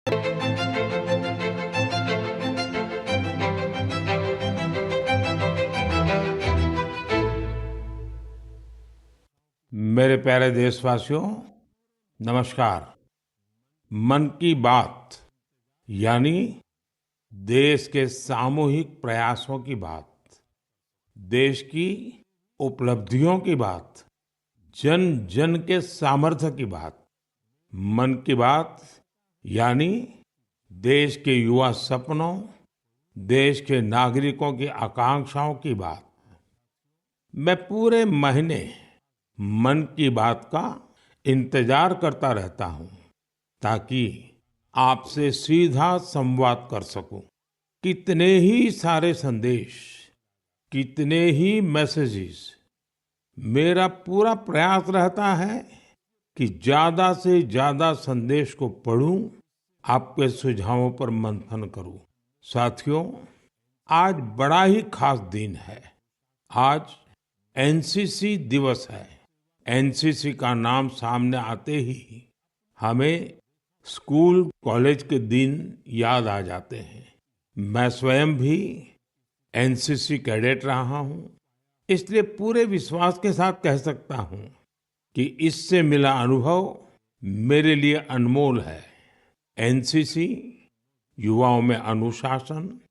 मेरे प्यारे देशवासियों, नमस्कार। मन की बात यानी देश के सामूहिक प्रयासों की बात, देश की उपलब्धियों की बात, जन जन के सामर्थ्य की बात। मन की बात यानी देश के युवा सपनों, देश के नागरिकों की आकांक्षाओं की बात। मैं पूरे महीने मन की बात का इंतजार करता रहता हूं ताकि आपसे सीधा संवाद कर सकूं। कितने ही सारे संदेश, कितने ही मैसेजेस। मेरा पूरा प्रयास रहता है कि ज्यादा से ज्यादा संदेश को पढूं, आपके सुझावों पर मंथन करूं। साथियों, आज बड़ा ही खास दिन है। आज एनसीसी दिवस है। एनसीसी का नाम सामने आते ही हमें स्कूल कॉलेज के दिन याद आ जाते हैं। मैं स्वयं भी एनसीसी कैडेट रहा हूं, इसलिए पूरे विश्वास के साथ कह सकता हूं कि इससे मिला अनुभव मेरे लिए अनमोल है। एनसीसी युवाओं में अनुशासन,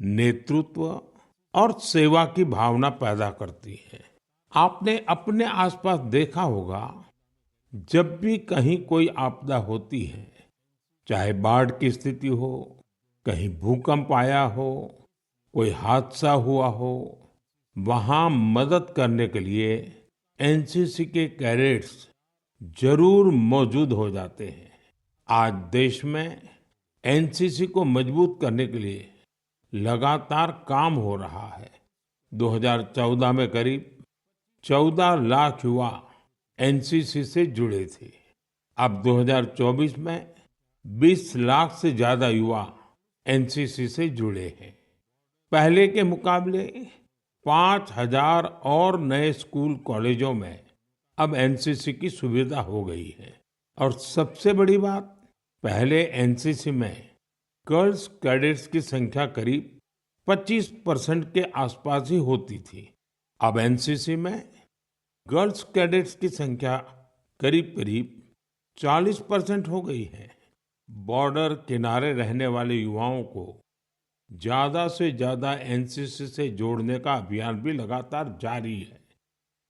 नेतृत्व और सेवा की भावना पैदा करती है। आपने अपने आसपास देखा होगा, जब भी कहीं कोई आपदा होती है, चाहे बाढ़ की स्थिति हो, कहीं भूकंप आया हो, कोई हादसा हुआ हो, वहां मदद करने के लिए एनसीसी के कैडेट्स जरूर मौजूद हो जाते हैं। आज देश में एनसीसी को मजबूत करने के लिए लगातार काम हो रहा है। 2014 में करीब 14 लाख युवा एनसीसी से जुड़े थे। अब 2024 में 20 लाख से ज्यादा युवा एनसीसी से जुड़े हैं। पहले के मुकाबले 5,000 और नए स्कूल कॉलेजों में अब एनसीसी की सुविधा हो गई है। और सबसे बड़ी बात, पहले एनसीसी में गर्ल्स कैडेट्स की संख्या करीब 25% के आसपास ही होती थी। अब एनसीसी में गर्ल्स कैडेट्स की संख्या करीब करीब 40% हो गई है। बॉर्डर किनारे रहने वाले युवाओं को ज्यादा से ज्यादा एनसीसी से जोड़ने का अभियान भी लगातार जारी है।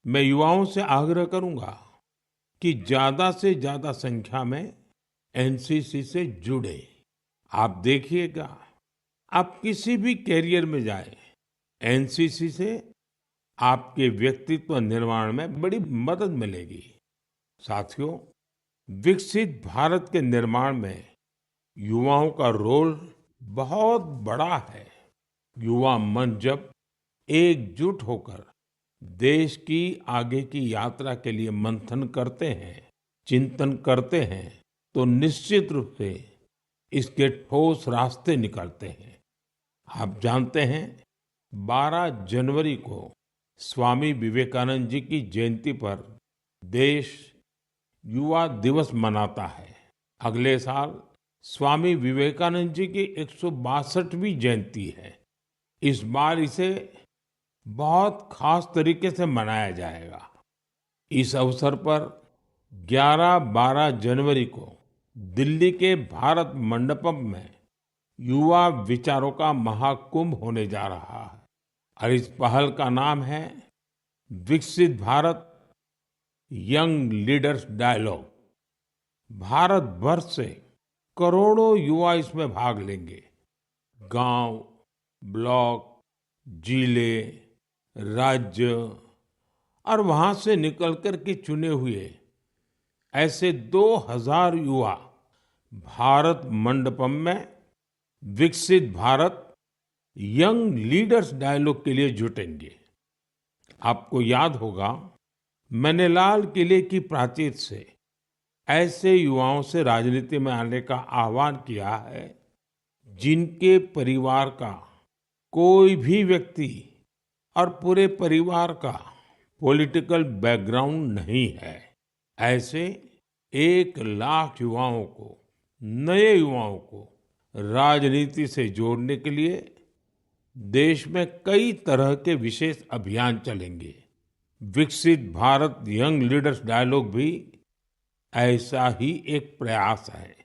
मैं युवाओं से आग्रह करूंगा कि ज्यादा से ज्यादा संख्या में एनसीसी से जुड़े। आप देखिएगा, आप किसी भी कैरियर में जाए, एनसीसी से आपके व्यक्तित्व निर्माण में बड़ी मदद मिलेगी। साथियों, विकसित भारत के निर्माण में युवाओं का रोल बहुत बड़ा है। युवा मन जब एकजुट होकर देश की आगे की यात्रा के लिए मंथन करते हैं, चिंतन करते हैं, तो निश्चित रूप से इसके ठोस रास्ते निकलते हैं। आप जानते हैं, 12 जनवरी को स्वामी विवेकानंद जी की जयंती पर देश युवा दिवस मनाता है। अगले साल स्वामी विवेकानंद जी की 162वीं जयंती है। इस बार इसे बहुत खास तरीके से मनाया जाएगा। इस अवसर पर 11-12 जनवरी को दिल्ली के भारत मंडपम में युवा विचारों का महाकुंभ होने जा रहा है। और इस पहल का नाम है Viksit Bharat young leaders dialogue. Bharat भर से करोड़ों युवा इसमें भाग लेंगे। गांव, ब्लॉक, जिले, राज्य और वहां से निकलकर के चुने हुए ऐसे 2000 युवा भारत मंडपम में विकसित भारत यंग लीडर्स डायलॉग के लिए जुटेंगे। आपको याद होगा, मैंने लाल किले की प्राचीर से ऐसे युवाओं से राजनीति में आने का आह्वान किया है जिनके परिवार का कोई भी व्यक्ति और पूरे परिवार का पॉलिटिकल बैकग्राउंड नहीं है। ऐसे 1 लाख युवाओं को नए युवाओं को राजनीति से जोड़ने के लिए देश में कई तरह के विशेष अभियान चलेंगे। विकसित भारत यंग लीडर्स डायलॉग भी ऐसा ही एक प्रयास है।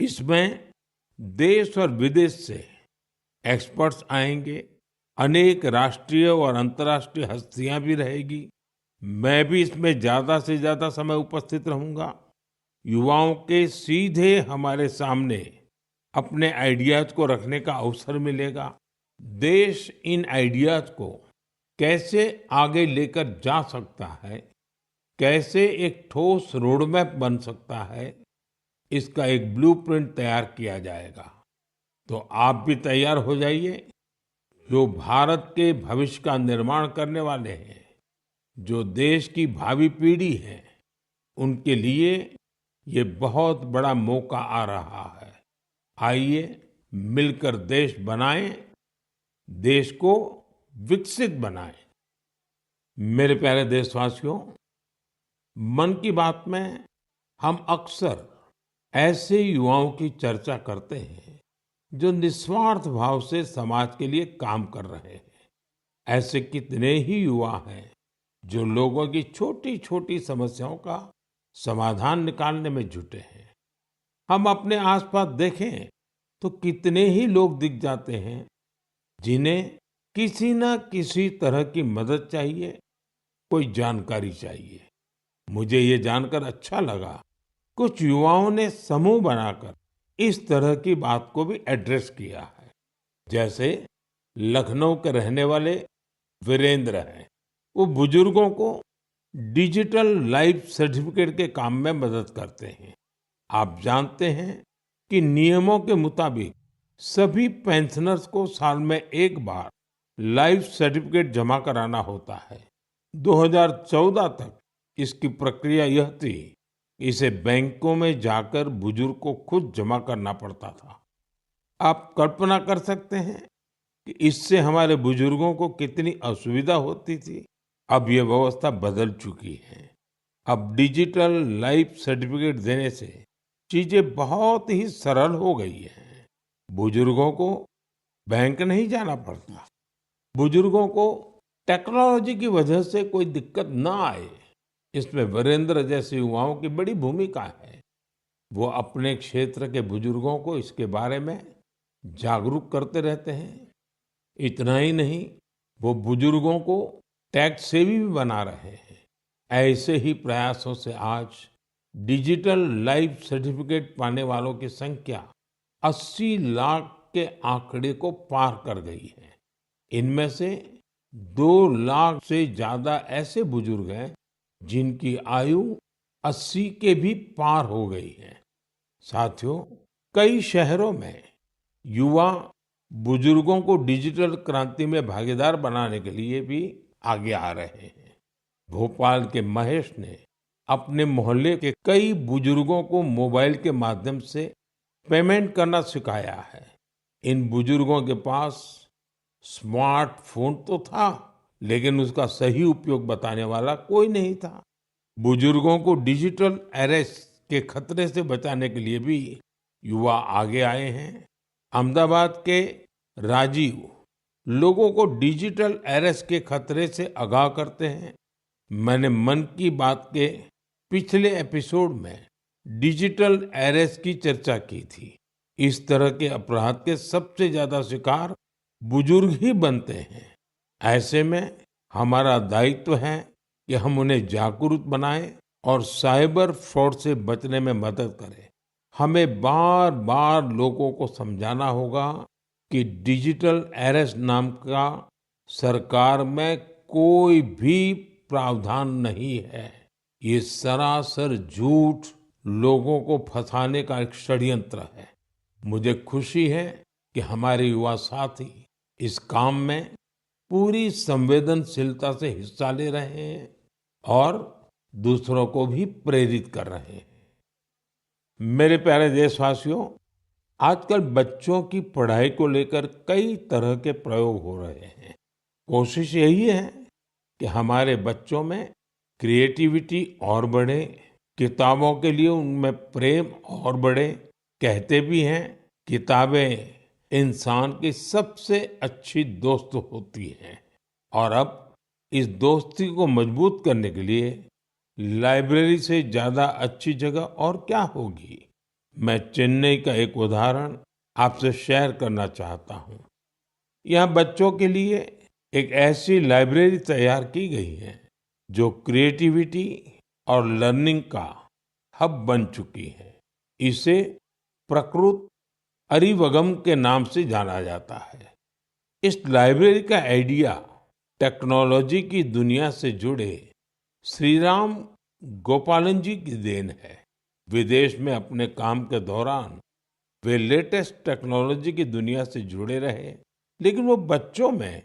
इसमें देश और विदेश से एक्सपर्ट्स आएंगे, अनेक राष्ट्रीय और अंतर्राष्ट्रीय हस्तियां भी रहेगी। मैं भी इसमें ज्यादा से ज्यादा समय उपस्थित रहूंगा। युवाओं के सीधे हमारे सामने अपने आइडियाज को रखने का अवसर मिलेगा। देश इन आइडियाज को कैसे आगे लेकर जा सकता है, कैसे एक ठोस रोडमैप बन सकता है, इसका एक ब्लूप्रिंट तैयार किया जाएगा। तो आप भी तैयार हो जाइए। जो भारत के भविष्य का निर्माण करने वाले हैं, जो देश की भावी पीढ़ी है, उनके लिए ये बहुत बड़ा मौका आ रहा है। आइए मिलकर देश बनाएं, देश को विकसित बनाएं। मेरे प्यारे देशवासियों, मन की बात में हम अक्सर ऐसे युवाओं की चर्चा करते हैं जो निस्वार्थ भाव से समाज के लिए काम कर रहे हैं। ऐसे कितने ही युवा हैं जो लोगों की छोटी छोटी समस्याओं का समाधान निकालने में जुटे हैं। हम अपने आसपास देखें तो कितने ही लोग दिख जाते हैं जिन्हें किसी न किसी तरह की मदद चाहिए, कोई जानकारी चाहिए। मुझे ये जानकर अच्छा लगा, कुछ युवाओं ने समूह बनाकर इस तरह की बात को भी एड्रेस किया है। जैसे लखनऊ के रहने वाले वीरेंद्र हैं, वो बुजुर्गों को डिजिटल लाइफ सर्टिफिकेट के काम में मदद करते हैं। आप जानते हैं कि नियमों के मुताबिक सभी पेंशनर्स को साल में एक बार लाइफ सर्टिफिकेट जमा कराना होता है। 2014 तक इसकी प्रक्रिया यह थी, इसे बैंकों में जाकर बुजुर्ग को खुद जमा करना पड़ता था। आप कल्पना कर सकते हैं कि इससे हमारे बुजुर्गों को कितनी असुविधा होती थी। अब ये व्यवस्था बदल चुकी है। अब डिजिटल लाइफ सर्टिफिकेट देने से चीजें बहुत ही सरल हो गई हैं। बुजुर्गों को बैंक नहीं जाना पड़ता। बुजुर्गों को टेक्नोलॉजी की वजह से कोई दिक्कत ना आए, इसमें वीरेंद्र जैसे युवाओं की बड़ी भूमिका है। वो अपने क्षेत्र के बुजुर्गों को इसके बारे में जागरूक करते रहते हैं। इतना ही नहीं, वो बुजुर्गों को टैक्स सेवी भी बना रहे हैं। ऐसे ही प्रयासों से आज डिजिटल लाइफ सर्टिफिकेट पाने वालों की संख्या 80 लाख के आंकड़े को पार कर गई है। इनमें से 2 लाख से ज्यादा ऐसे बुजुर्ग हैं जिनकी आयु 80 के भी पार हो गई है। साथियों, कई शहरों में युवा बुजुर्गों को डिजिटल क्रांति में भागीदार बनाने के लिए भी आगे आ रहे हैं। भोपाल के महेश ने अपने मोहल्ले के कई बुजुर्गों को मोबाइल के माध्यम से पेमेंट करना सिखाया है। इन बुजुर्गों के पास स्मार्टफोन तो था, लेकिन उसका सही उपयोग बताने वाला कोई नहीं था। बुजुर्गों को डिजिटल अरेस्ट के खतरे से बचाने के लिए भी युवा आगे आए हैं। अहमदाबाद के राजीव लोगों को डिजिटल अरेस्ट के खतरे से आगाह करते हैं। मैंने मन की बात के पिछले एपिसोड में डिजिटल अरेस्ट की चर्चा की थी। इस तरह के अपराध के सबसे ज्यादा शिकार बुजुर्ग ही बनते हैं। ऐसे में हमारा दायित्व है कि हम उन्हें जागरूक बनाएं और साइबर फ्रॉड से बचने में मदद करें। हमें बार बार लोगों को समझाना होगा कि डिजिटल अरेस्ट नाम का सरकार में कोई भी प्रावधान नहीं है। ये सरासर झूठ, लोगों को फंसाने का एक षड्यंत्र है। मुझे खुशी है कि हमारे युवा साथी इस काम में पूरी संवेदनशीलता से हिस्सा ले रहे हैं और दूसरों को भी प्रेरित कर रहे हैं। मेरे प्यारे देशवासियों, आजकल बच्चों की पढ़ाई को लेकर कई तरह के प्रयोग हो रहे हैं। कोशिश यही है कि हमारे बच्चों में क्रिएटिविटी और बढ़े, किताबों के लिए उनमें प्रेम और बढ़े कहते भी हैं, किताबें इंसान की सबसे अच्छी दोस्त होती हैं। और अब इस दोस्ती को मजबूत करने के लिए लाइब्रेरी से ज्यादा अच्छी जगह और क्या होगी। मैं चेन्नई का एक उदाहरण आपसे शेयर करना चाहता हूँ। यहाँ बच्चों के लिए एक ऐसी लाइब्रेरी तैयार की गई है जो क्रिएटिविटी और लर्निंग का हब बन चुकी है। इसे प्रकृत अरिवगम के नाम से जाना जाता है। इस लाइब्रेरी का आइडिया टेक्नोलॉजी की दुनिया से जुड़े श्री राम गोपालन जी की देन है। विदेश में अपने काम के दौरान वे लेटेस्ट टेक्नोलॉजी की दुनिया से जुड़े रहे, लेकिन वो बच्चों में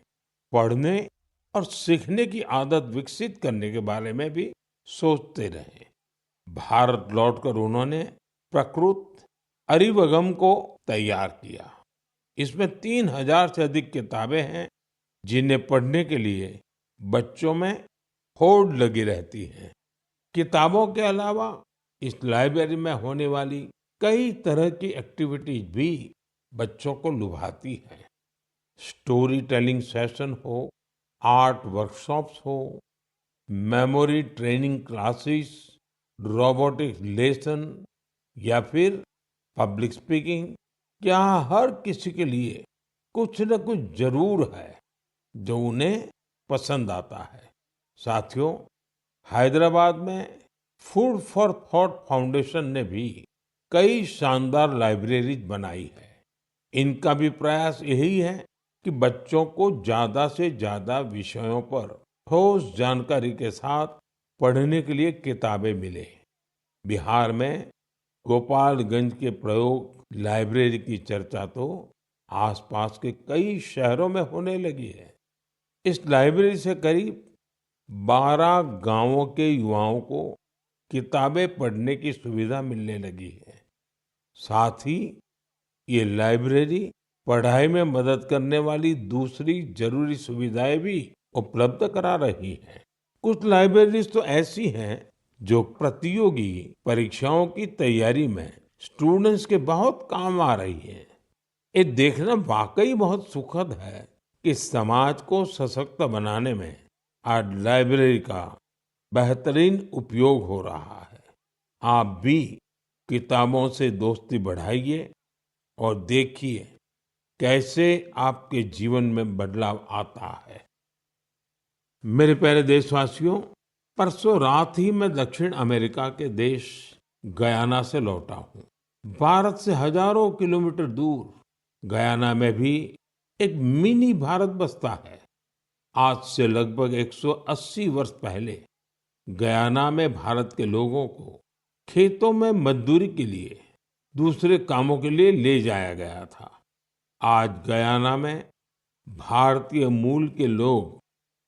पढ़ने और सीखने की आदत विकसित करने के बारे में भी सोचते रहे। भारत लौटकर उन्होंने प्रकृत अरिवगम को तैयार किया। इसमें 3000 से अधिक किताबें हैं जिन्हें पढ़ने के लिए बच्चों में होड़ लगी रहती है। किताबों के अलावा इस लाइब्रेरी में होने वाली कई तरह की एक्टिविटीज भी बच्चों को लुभाती है। स्टोरी टेलिंग सेशन हो, आर्ट वर्कशॉप्स हो, memory training classes, robotics lesson या फिर पब्लिक स्पीकिंग, यहाँ हर किसी के लिए कुछ न कुछ जरूर है जो उन्हें पसंद आता है। साथियों, हैदराबाद में फूड फॉर थॉट फाउंडेशन ने भी कई शानदार लाइब्रेरीज बनाई है। इनका भी प्रयास यही है कि बच्चों को ज्यादा से ज्यादा विषयों पर ठोस जानकारी के साथ पढ़ने के लिए किताबें मिले। बिहार में गोपालगंज के प्रयोग लाइब्रेरी की चर्चा तो आसपास के कई शहरों में होने लगी है। इस लाइब्रेरी से करीब 12 गांवों के युवाओं को किताबें पढ़ने की सुविधा मिलने लगी है। साथ ही ये लाइब्रेरी पढ़ाई में मदद करने वाली दूसरी जरूरी सुविधाएं भी उपलब्ध करा रही है। कुछ लाइब्रेरीज तो ऐसी हैं जो प्रतियोगी परीक्षाओं की तैयारी में स्टूडेंट्स के बहुत काम आ रही है। ये देखना वाकई बहुत सुखद है कि समाज को सशक्त बनाने में आज लाइब्रेरी का बेहतरीन उपयोग हो रहा है। आप भी किताबों से दोस्ती बढ़ाइए और देखिए कैसे आपके जीवन में बदलाव आता है। मेरे प्यारे देशवासियों, परसों रात ही मैं दक्षिण अमेरिका के देश गयाना से लौटा हूँ। भारत से हजारों किलोमीटर दूर गयाना में भी एक मिनी भारत बसता है। आज से लगभग 180 वर्ष पहले गयाना में भारत के लोगों को खेतों में मजदूरी के लिए, दूसरे कामों के लिए ले जाया गया था। आज गयाना में भारतीय मूल के लोग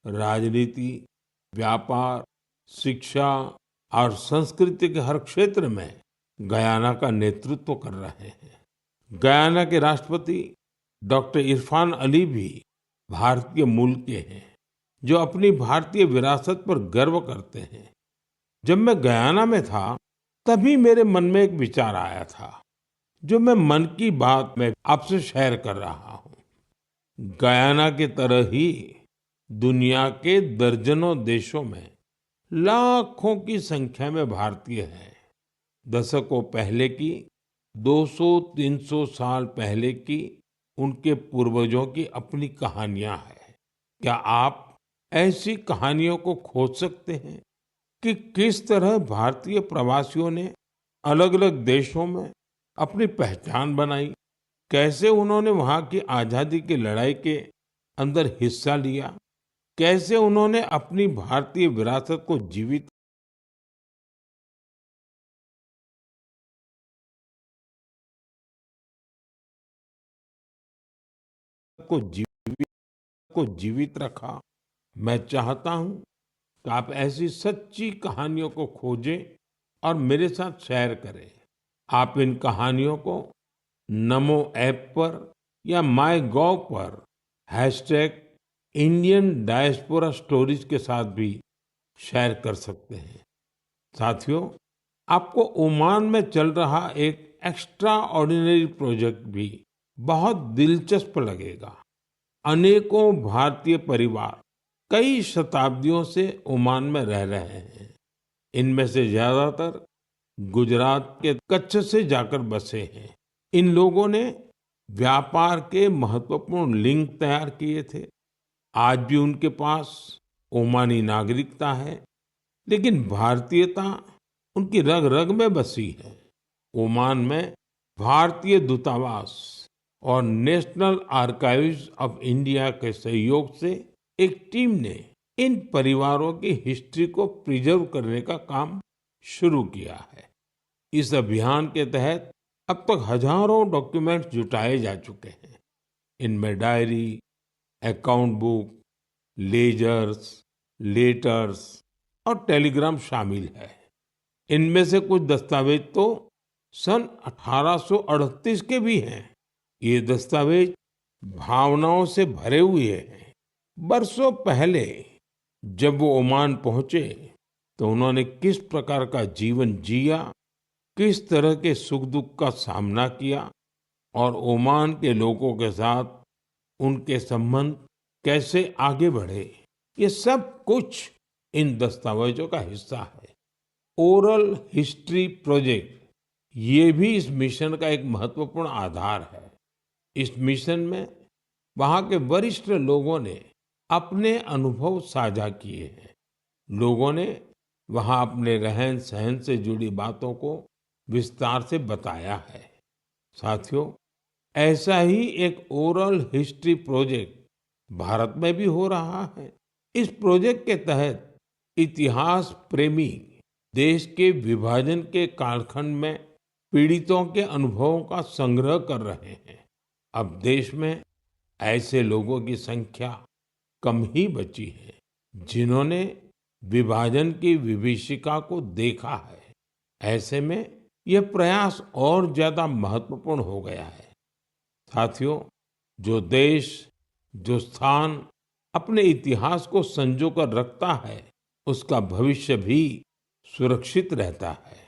राजनीति, व्यापार, शिक्षा और संस्कृति के हर क्षेत्र में गयाना का नेतृत्व कर रहे हैं। गयाना के राष्ट्रपति डॉक्टर इरफान अली भी भारतीय मूल के हैं, जो अपनी भारतीय विरासत पर गर्व करते हैं। जब मैं गयाना में था, तभी मेरे मन में एक विचार आया था, जो मैं मन की बात में आपसे शेयर कर रहा हूँ। गयाना की तरह ही दुनिया के दर्जनों देशों में लाखों की संख्या में भारतीय हैं। दशकों पहले की, 200-300 साल पहले की उनके पूर्वजों की अपनी कहानियां हैं। क्या आप ऐसी कहानियों को खोज सकते हैं कि किस तरह भारतीय प्रवासियों ने अलग अलग देशों में अपनी पहचान बनाई, कैसे उन्होंने वहां की आजादी की लड़ाई के अंदर हिस्सा लिया, कैसे उन्होंने अपनी भारतीय विरासत को जीवित को जीवित रखा। मैं चाहता हूं कि आप ऐसी सच्ची कहानियों को खोजें और मेरे साथ शेयर करें। आप इन कहानियों को नमो ऐप पर या माय गॉव पर हैशटैग इंडियन डायस्पोरा स्टोरीज के साथ भी शेयर कर सकते हैं। साथियों, आपको ओमान में चल रहा एक एक्स्ट्रा ऑर्डिनरी प्रोजेक्ट भी बहुत दिलचस्प लगेगा। अनेकों भारतीय परिवार कई शताब्दियों से ओमान में रह रहे हैं। इनमें से ज्यादातर गुजरात के कच्छ से जाकर बसे हैं। इन लोगों ने व्यापार के महत्वपूर्ण लिंक तैयार किए थे। आज भी उनके पास ओमानी नागरिकता है, लेकिन भारतीयता उनकी रग रग में बसी है। ओमान में भारतीय दूतावास और नेशनल आर्काइव्स ऑफ इंडिया के सहयोग से एक टीम ने इन परिवारों की हिस्ट्री को प्रिजर्व करने का काम शुरू किया है। इस अभियान के तहत अब तक हजारों डॉक्यूमेंट्स जुटाए जा चुके हैं। इनमें diary, account book, ledgers, letters और टेलीग्राम शामिल है। इनमें से कुछ दस्तावेज तो सन 1838 के भी हैं। ये दस्तावेज भावनाओं से भरे हुए हैं। बरसों पहले जब वो ओमान पहुंचे तो उन्होंने किस प्रकार का जीवन जिया, किस तरह के सुख दुख का सामना किया और ओमान के लोगों के साथ उनके संबंध कैसे आगे बढ़े, ये सब कुछ इन दस्तावेजों का हिस्सा है। ओरल हिस्ट्री प्रोजेक्ट ये भी इस मिशन का एक महत्वपूर्ण आधार है। इस मिशन में वहाँ के वरिष्ठ लोगों ने अपने अनुभव साझा किए हैं। लोगों ने वहाँ अपने रहन सहन से जुड़ी बातों को विस्तार से बताया है। साथियों, ऐसा ही एक ओरल हिस्ट्री प्रोजेक्ट भारत में भी हो रहा है। इस प्रोजेक्ट के तहत इतिहास प्रेमी देश के विभाजन के कालखंड में पीड़ितों के अनुभवों का संग्रह कर रहे हैं। अब देश में ऐसे लोगों की संख्या कम ही बची है जिन्होंने विभाजन की विभीषिका को देखा है। ऐसे में यह प्रयास और ज्यादा महत्वपूर्ण हो गया है। साथियों, जो देश, जो स्थान अपने इतिहास को संजो कर रखता है, उसका भविष्य भी सुरक्षित रहता है।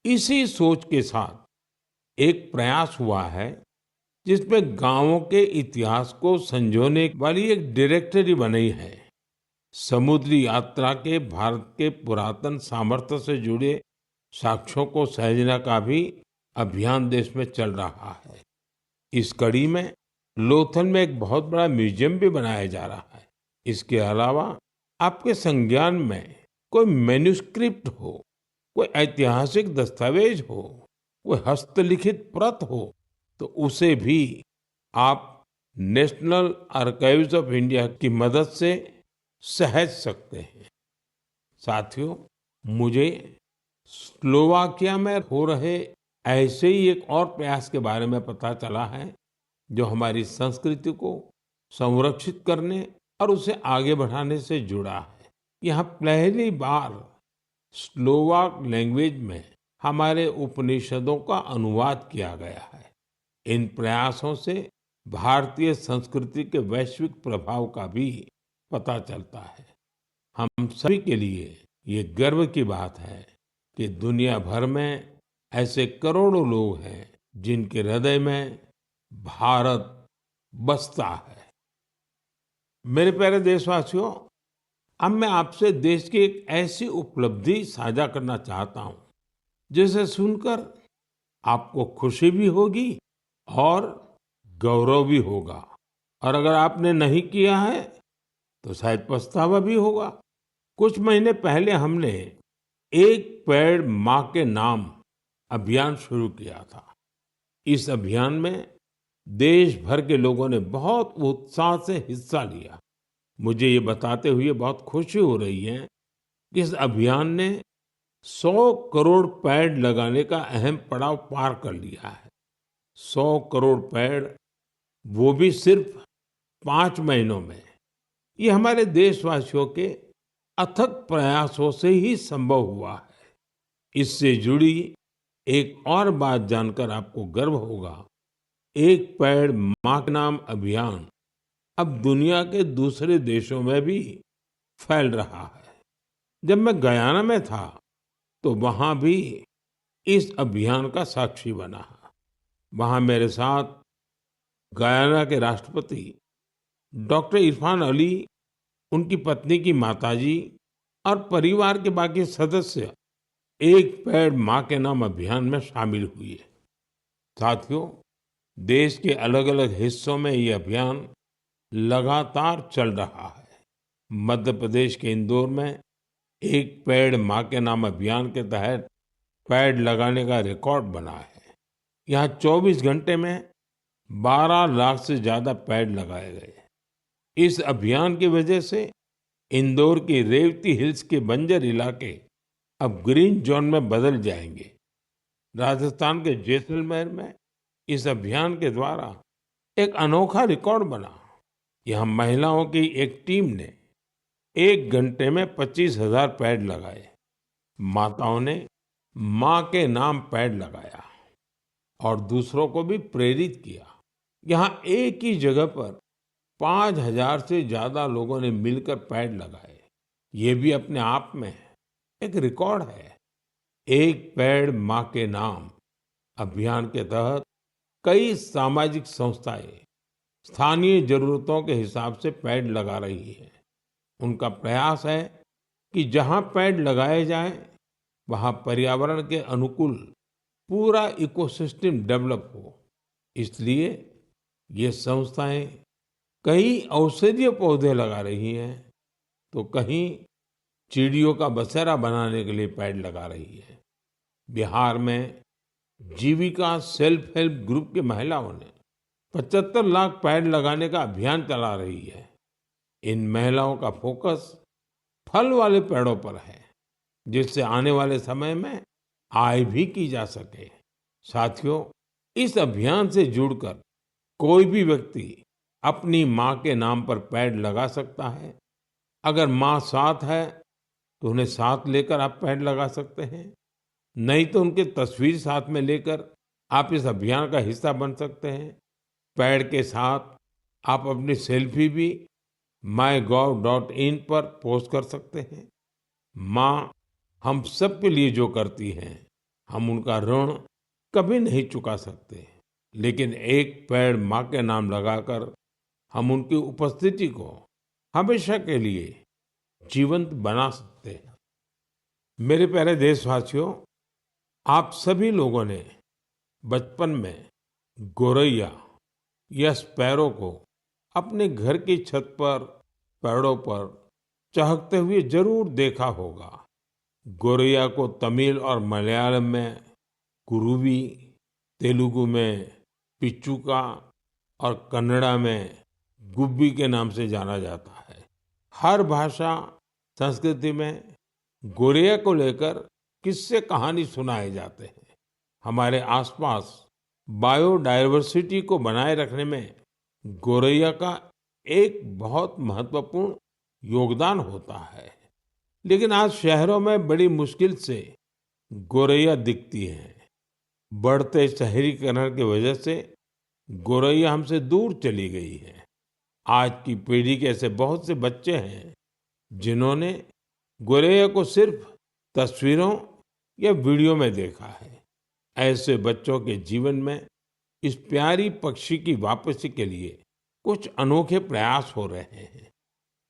इसी सोच के साथ एक प्रयास हुआ है जिसमें गांवों के इतिहास को संजोने वाली एक डायरेक्टरी बनी है। समुद्री यात्रा के भारत के पुरातन सामर्थ्य से जुड़े साक्ष्यों को सहेजने का भी अभियान देश में चल रहा है। इस कड़ी में लोथल में एक बहुत बड़ा म्यूजियम भी बनाया जा रहा है। इसके अलावा आपके संज्ञान में कोई मैन्युस्क्रिप्ट हो, कोई ऐतिहासिक दस्तावेज हो, कोई हस्तलिखित प्रत हो, तो उसे भी आप नेशनल आर्काइव्स ऑफ इंडिया की मदद से सहेज सकते हैं। साथियों, मुझे स्लोवाकिया में हो रहे ऐसे ही एक और प्रयास के बारे में पता चला है जो हमारी संस्कृति को संरक्षित करने और उसे आगे बढ़ाने से जुड़ा है। यहाँ पहली बार स्लोवाक लैंग्वेज में हमारे उपनिषदों का अनुवाद किया गया है। इन प्रयासों से भारतीय संस्कृति के वैश्विक प्रभाव का भी पता चलता है। हम सभी के लिए ये गर्व की बात है कि दुनिया भर में ऐसे करोड़ों लोग हैं जिनके हृदय में भारत बसता है। मेरे प्यारे देशवासियों, अब मैं आपसे देश की एक ऐसी उपलब्धि साझा करना चाहता हूं जिसे सुनकर आपको खुशी भी होगी और गौरव भी होगा, और अगर आपने नहीं किया है तो शायद पछतावा भी होगा। कुछ महीने पहले हमने एक पेड़ माँ के नाम अभियान शुरू किया था। इस अभियान में देश भर के लोगों ने बहुत उत्साह से हिस्सा लिया। मुझे ये बताते हुए बहुत खुशी हो रही है कि इस अभियान ने 100 करोड़ पेड़ लगाने का अहम पड़ाव पार कर लिया है। 100 करोड़ पेड़, वो भी सिर्फ 5 महीनों में। ये हमारे देशवासियों के अथक प्रयासों से ही संभव हुआ है। इससे जुड़ी एक और बात जानकर आपको गर्व होगा। एक पेड़ माँ के नाम अभियान अब दुनिया के दूसरे देशों में भी फैल रहा है। जब मैं गयाना में था तो वहां भी इस अभियान का साक्षी बना। वहां मेरे साथ गयाना के राष्ट्रपति डॉक्टर इरफान अली, उनकी पत्नी की माताजी और परिवार के बाकी सदस्य एक पेड़ मां के नाम अभियान में शामिल हुए। साथियों, देश के अलग-अलग हिस्सों में ये अभियान लगातार चल रहा है। मध्य प्रदेश के इंदौर में एक पेड़ मां के नाम अभियान के तहत पेड़ लगाने का रिकॉर्ड बना है। यहाँ 24 घंटे में 12 लाख से ज्यादा पेड़ लगाए गए। इस अभियान की वजह से इंदौर की रेवती हिल्स के बंजर इलाके अब ग्रीन जोन में बदल जाएंगे। राजस्थान के जैसलमेर में इस अभियान के द्वारा एक अनोखा रिकॉर्ड बना। यहाँ महिलाओं की एक टीम ने 1 घंटे में 25,000 पेड़ लगाए। माताओं ने मां के नाम पेड़ लगाया और दूसरों को भी प्रेरित किया। यहाँ एक ही जगह पर 5,000 से ज्यादा लोगों ने मिलकर पेड़ लगाए। ये भी अपने आप में एक रिकॉर्ड है। एक पेड़ मां के नाम अभियान के तहत कई सामाजिक संस्थाएं स्थानीय जरूरतों के हिसाब से पेड़ लगा रही है। उनका प्रयास है कि जहां पेड़ लगाए जाएं, वहां पर्यावरण के अनुकूल पूरा इकोसिस्टम डेवलप हो। इसलिए ये संस्थाएं कहीं औषधीय पौधे लगा रही हैं, तो कहीं चिड़ियों का बसेरा बनाने के लिए पेड़ लगा रही है। बिहार में जीविका सेल्फ हेल्प ग्रुप की महिलाओं ने 75 लाख पेड़ लगाने का अभियान चला रही है। इन महिलाओं का फोकस फल वाले पेड़ों पर है, जिससे आने वाले समय में आय भी की जा सके। साथियों, इस अभियान से जुड़कर कोई भी व्यक्ति अपनी मां के नाम पर पेड़ लगा सकता है। अगर मां साथ है तो उन्हें साथ लेकर आप पेड़ लगा सकते हैं। नहीं तो उनकी तस्वीर साथ में लेकर आप इस अभियान का हिस्सा बन सकते हैं। पेड़ के साथ आप अपनी सेल्फी भी mygov.in पर पोस्ट कर सकते हैं। माँ हम सब के लिए जो करती हैं, हम उनका ऋण कभी नहीं चुका सकते, लेकिन एक पेड़ माँ के नाम लगाकर हम उनकी उपस्थिति को हमेशा के लिए जीवंत बना सकते हैं। मेरे प्यारे देशवासियों, आप सभी लोगों ने बचपन में गोरैया या स्पैरो को अपने घर की छत पर, पेड़ों पर चहकते हुए जरूर देखा होगा। गोरैया को तमिल और मलयालम में कुरुवी, तेलुगु में पिच्चुका और कन्नड़ा में गुब्बी के नाम से जाना जाता है। हर भाषा संस्कृति में गोरैया को लेकर किस्से कहानी सुनाए जाते हैं। हमारे आसपास बायोडायवर्सिटी को बनाए रखने में गोरैया का एक बहुत महत्वपूर्ण योगदान होता है। लेकिन आज शहरों में बड़ी मुश्किल से गोरैया दिखती है। बढ़ते शहरीकरण की वजह से गोरैया हमसे दूर चली गई है। आज की पीढ़ी के ऐसे बहुत से बच्चे हैं जिन्होंने गोरैया को सिर्फ तस्वीरों या वीडियो में देखा है। ऐसे बच्चों के जीवन में इस प्यारी पक्षी की वापसी के लिए कुछ अनोखे प्रयास हो रहे हैं।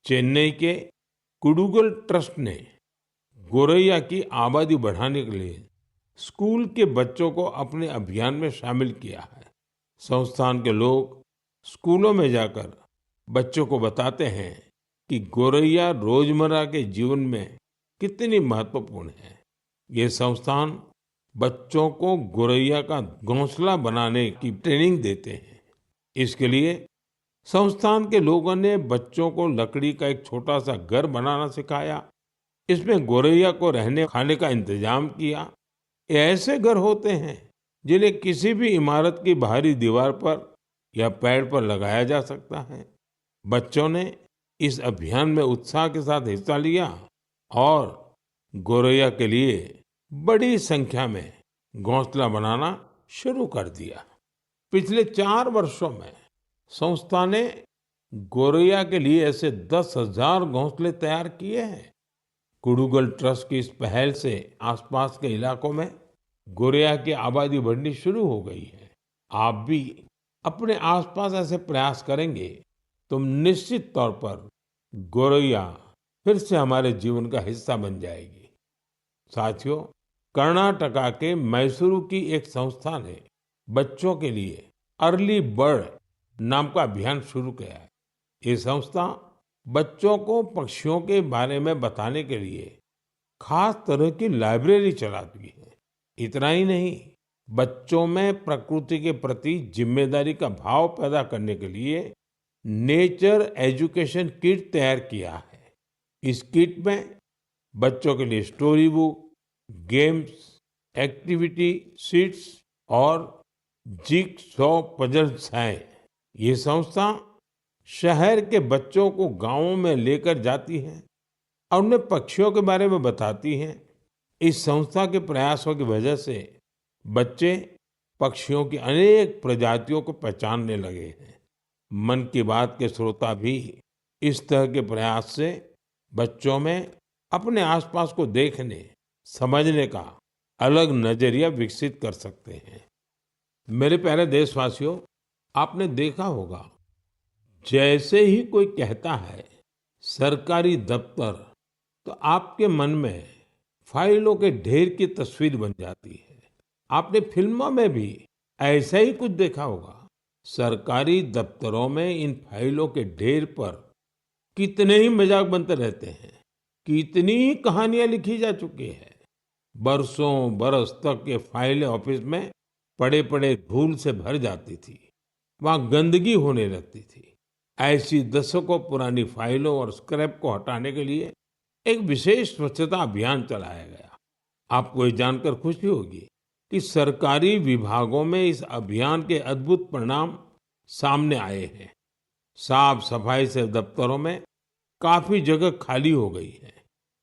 चेन्नई के कुडुगल ट्रस्ट ने गोरैया की आबादी बढ़ाने के लिए स्कूल के बच्चों को अपने अभियान में शामिल किया है। संस्थान के लोग स्कूलों में जाकर बच्चों को बताते हैं कि गोरैया रोजमर्रा के जीवन में कितनी महत्वपूर्ण है। ये संस्थान बच्चों को गोरैया का घोंसला बनाने की ट्रेनिंग देते हैं। इसके लिए संस्थान के लोगों ने बच्चों को लकड़ी का एक छोटा सा घर बनाना सिखाया। इसमें गोरैया को रहने खाने का इंतजाम किया। ये ऐसे घर होते हैं जिन्हें किसी भी इमारत की बाहरी दीवार पर या पेड़ पर लगाया जा सकता है। बच्चों ने इस अभियान में उत्साह के साथ हिस्सा लिया और गोरैया के लिए बड़ी संख्या में घोंसला बनाना शुरू कर दिया। पिछले 4 वर्षों में संस्था ने गोरैया के लिए ऐसे 10,000 घोंसले तैयार किए हैं। कुडुगल ट्रस्ट की इस पहल से आसपास के इलाकों में गोरैया की आबादी बढ़नी शुरू हो गई है। आप भी अपने आसपास ऐसे प्रयास करेंगे तो निश्चित तौर पर गोरैया फिर से हमारे जीवन का हिस्सा बन जाएगी। साथियों, कर्नाटका के मैसूरू की एक संस्था ने बच्चों के लिए अर्ली बर्ड नाम का अभियान शुरू किया है। ये संस्था बच्चों को पक्षियों के बारे में बताने के लिए खास तरह की लाइब्रेरी चलाती है। इतना ही नहीं, बच्चों में प्रकृति के प्रति जिम्मेदारी का भाव पैदा करने के लिए नेचर एजुकेशन किट तैयार किया है। इस किट में बच्चों के लिए story book, games, activity sheets और जिगसॉ पजल्स हैं। ये संस्था शहर के बच्चों को गांवों में लेकर जाती है और उन्हें पक्षियों के बारे में बताती हैं। इस संस्था के प्रयासों की वजह से बच्चे पक्षियों की अनेक प्रजातियों को पहचानने लगे हैं। मन की बात के श्रोता भी इस तरह के प्रयास से बच्चों में अपने आसपास को देखने, समझने का अलग नजरिया विकसित कर सकते हैं। मेरे प्यारे देशवासियों, आपने देखा होगा, जैसे ही कोई कहता है सरकारी दफ्तर, तो आपके मन में फाइलों के ढेर की तस्वीर बन जाती है। आपने फिल्मों में भी ऐसा ही कुछ देखा होगा। सरकारी दफ्तरों में इन फाइलों के ढेर पर कितने ही मजाक बनते रहते हैं, कितनी ही कहानियां लिखी जा चुकी है। बरसों बरस तक ये फाइलें ऑफिस में पड़े पड़े धूल से भर जाती थी, वहां गंदगी होने लगती थी। ऐसी दशकों पुरानी फाइलों और स्क्रैप को हटाने के लिए एक विशेष स्वच्छता अभियान चलाया गया। आपको ये जानकर खुशी होगी कि सरकारी विभागों में इस अभियान के अद्भुत परिणाम सामने आए हैं। साफ सफाई से दफ्तरों में काफी जगह खाली हो गई है।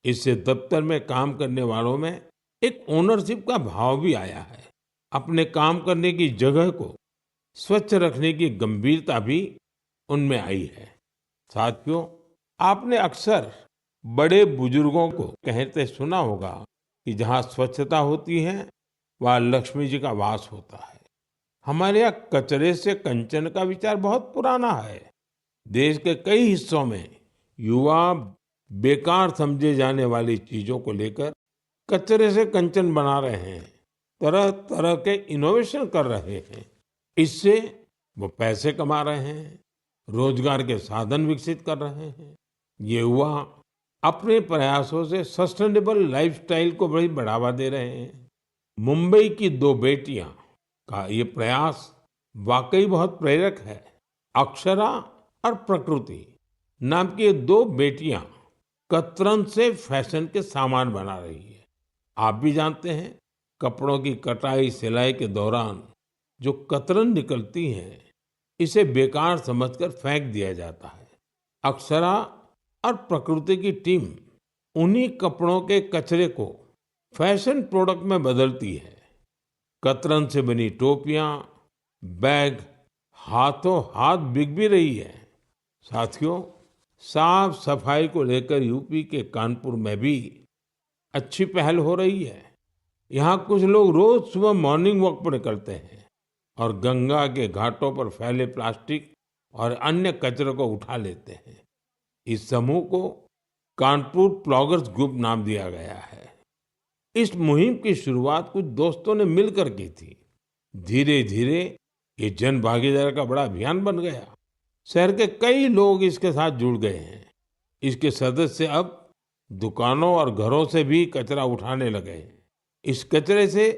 इससे दफ्तर में काम करने वालों में एक ओनरशिप का भाव भी आया है। अपने काम करने की जगह को स्वच्छ रखने की गंभीरता भी उनमें आई है। साथियों, आपने अक्सर बड़े बुजुर्गों को कहते सुना होगा कि जहाँ स्वच्छता होती है वहाँ लक्ष्मी जी का वास होता है। हमारे यहाँ कचरे से कंचन का विचार बहुत पुराना है। देश के कई हिस्सों में युवा बेकार समझे जाने वाली चीजों को लेकर कचरे से कंचन बना रहे हैं, तरह तरह के इनोवेशन कर रहे हैं। इससे वो पैसे कमा रहे हैं, रोजगार के साधन विकसित कर रहे हैं। ये युवा अपने प्रयासों से सस्टेनेबल लाइफस्टाइल को बड़ी बढ़ावा दे रहे हैं। मुंबई की दो बेटियां का ये प्रयास वाकई बहुत प्रेरक है। अक्षरा और प्रकृति नाम की ये दो बेटियां कतरन से फैशन के सामान बना रही है। आप भी जानते हैं, कपड़ों की कटाई सिलाई के दौरान जो कतरन निकलती है, इसे बेकार समझकर फेंक दिया जाता है। अक्षरा और प्रकृति की टीम उन्हीं कपड़ों के कचरे को फैशन प्रोडक्ट में बदलती है। कतरन से बनी टोपियां, बैग हाथों हाथ बिक भी रही है। साथियों, साफ सफाई को लेकर यूपी के कानपुर में भी अच्छी पहल हो रही है। यहाँ कुछ लोग रोज सुबह मॉर्निंग वॉक पर निकलते हैं और गंगा के घाटों पर फैले प्लास्टिक और अन्य कचरे को उठा लेते हैं। इस समूह को कानपुर प्लॉगर्स ग्रुप नाम दिया गया है। इस मुहिम की शुरुआत कुछ दोस्तों ने मिलकर की थी। धीरे धीरे ये जन भागीदारी का बड़ा अभियान बन गया। शहर के कई लोग इसके साथ जुड़ गए हैं। इसके सदस्य अब दुकानों और घरों से भी कचरा उठाने लगे हैं। इस कचरे से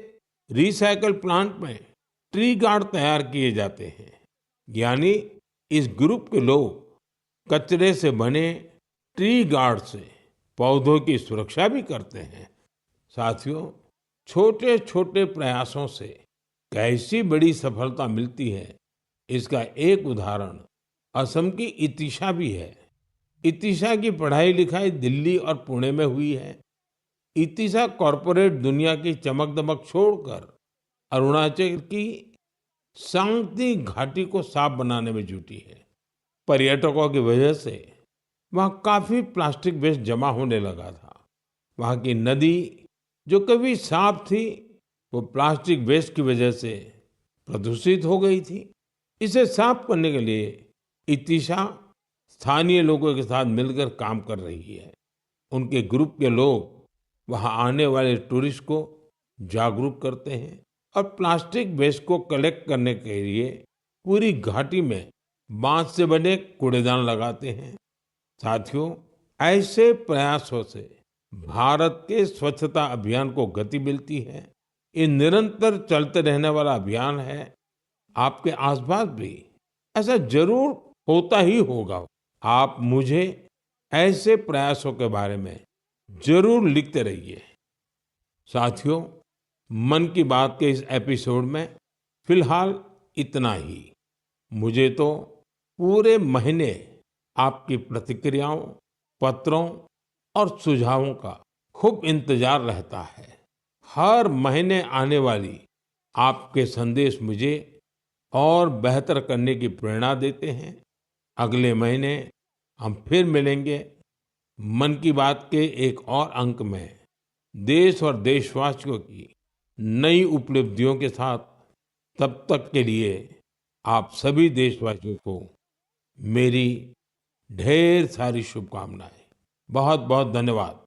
रिसाइकल प्लांट में ट्री गार्ड तैयार किए जाते हैं। यानी इस ग्रुप के लोग कचरे से बने ट्री गार्ड से पौधों की सुरक्षा भी करते हैं। साथियों, छोटे छोटे प्रयासों से कैसी बड़ी सफलता मिलती है, इसका एक उदाहरण असम की इतिशा भी है। इतिशा की पढ़ाई लिखाई दिल्ली और पुणे में हुई है। इतिशा कॉरपोरेट दुनिया की चमक दमक छोड़कर अरुणाचल की सांगती घाटी को साफ बनाने में जुटी है। पर्यटकों की वजह से वहां काफी प्लास्टिक वेस्ट जमा होने लगा था। वहां की नदी जो कभी साफ थी, वो प्लास्टिक वेस्ट की वजह से प्रदूषित हो गई थी। इसे साफ करने के लिए इतिशा स्थानीय लोगों के साथ मिलकर काम कर रही है। उनके ग्रुप के लोग वहां आने वाले टूरिस्ट को जागरूक करते हैं और प्लास्टिक वेस्ट को कलेक्ट करने के लिए पूरी घाटी में बांस से बने कूड़ेदान लगाते हैं। साथियों, ऐसे प्रयासों से भारत के स्वच्छता अभियान को गति मिलती है। ये निरंतर चलते रहने वाला अभियान है। आपके आसपास भी ऐसा जरूर होता ही होगा। आप मुझे ऐसे प्रयासों के बारे में जरूर लिखते रहिए। साथियों, मन की बात के इस एपिसोड में फिलहाल इतना ही। मुझे तो पूरे महीने आपकी प्रतिक्रियाओं, पत्रों और सुझावों का खूब इंतजार रहता है। हर महीने आने वाली आपके संदेश मुझे और बेहतर करने की प्रेरणा देते हैं। अगले महीने हम फिर मिलेंगे मन की बात के एक और अंक में, देश और देशवासियों की नई उपलब्धियों के साथ। तब तक के लिए आप सभी देशवासियों को मेरी ढेर सारी शुभकामनाएं। बहुत बहुत धन्यवाद।